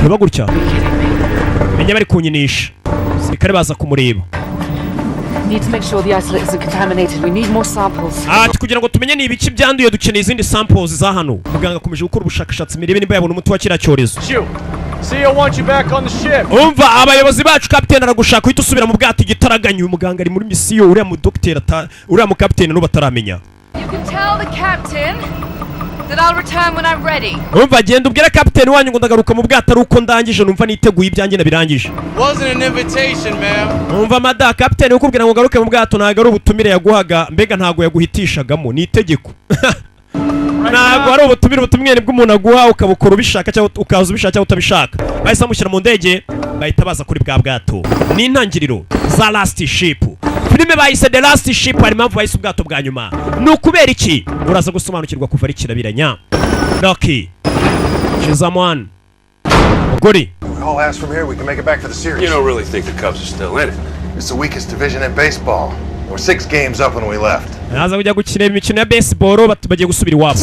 kureba gutya menya bari kunyinisha sirikare baza kumureba ati kugira ngo tumenye niba iki byanduye dukeneye izindi samples za hano muganga akomeje gukora ubushakashatsi mirebe niba yabona umuti wa kiriya cyorezo umva abayobozi bacu kapiteni aragushaka uhita usubira mu bwato igitaraganya uyu muganga ari muri misiyo uriya mu dogiteri uriya mu kapiteni n'ubu ataramenya umva genda ubwire kapiteni wanyu ngo ndagaruka mu bwato ari uko ndangije numva niteguye ibyanjye nabirangije umva mada kapiteni ukubwira ngo ngaruke mu bwato ntago ari ubutumire yaguhaga mbega ntago yaguhitishagamo ni itegeko ntago ari ubutumire bw'umuntu aguha ukabukora ubishaka cyangwa ukaza ubishaka cyangwa utabishaka bahise bamushyira mu ndege bahita baza kuri bwa bwato ni intangiriro za last ship filime bahise the last ship hari impamvu bahise ubwato bwa nyuma ni ukubera iki uraza gusobanukirwa kuva ari kirabiranya Rocky Chizamwan Mugori all ass from here we can make it back for the series. You don't really think the Cubs are still in it? It's the weakest division in baseball. We're 6 games up when we left. naza kujya gukina imikino ya baseball bagiye gusubira iwabo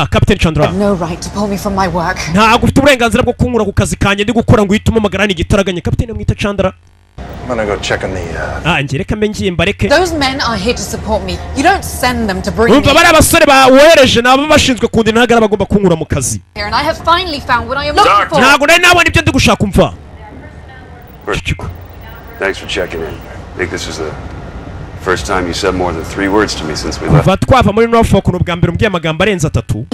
Captain Chandra no right to pull me from my work. ntabwo ufite uburenganzira bwo kunkura ku kazi kanjye ndi gukora ngo uhite umumagarani igitaraganya kapiteni mwita Chandra I'm gonna go check on the ngereka mbengiye mbareke Those men are here to support me. You don't send them to bring me. umva bari abasore bawohereje nabo bashinzwe kundina ntabwo bagomba kunkura mu kazi Here and I have finally found what I am looking for. ntabwo nari nabona ibyo ndi gushaka umva Thanks for checking in. I think this is the first time you said more than 3 words to me since we left. kuva twava muri Norfolk n'ubwa mbere umbwiye amagambo arenze 3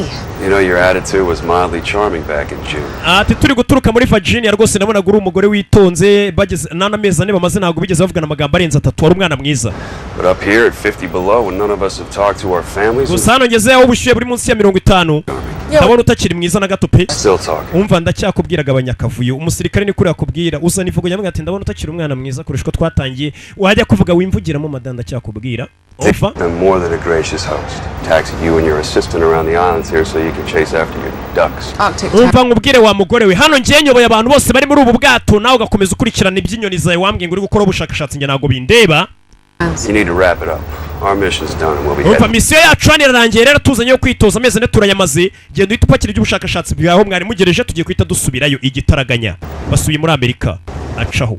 You know, your attitude was mildly charming back in June. ati turi guturuka muri Virginia rwose nabonaga uri umugore witonze bageze n'amezi ane bamaze ntabwo bigeze bavugana amagambo arenze 3 wari umwana mwiza But up here at 50 below, when none of us have talked to our families, gusa hano ngeze aho ubushyuhe buri munsi ya 50 ndabona utakiri mwiza na gato pe still talking. umva ndacyakubwiraga abanyakavuyo umusirikare ni kuri yakubwira uzana ivugo nyamwe ati ndabona utakiri umwana mwiza kurusha ko twatangiye wajya kuvuga wimvugiramo madanda cyakubwira ofa I'm more than a gracious host. Taxied you and your assistant around the islands here so you can chase after your ducks. umva nkubwire wa mugore we hano ngiye nyoboye abantu bose bari muri ubu bwato nawe ugakomeza ukurikirana iby'inyoni zawe wambwiye ngo uri gukora ubushakashatsi njye ntabwo bindeba You need to wrap it up. Our mission's done and we'll be umva heading. misiyo yacu hano irarangiye rero tuzanye yo kwitoza amezi ane turayamaze genda uhita upakira iby'ubushakashatsi bwawe mwari mugereje tugiye guhita dusubirayo igitaraganya basubiye muri Amerika acaho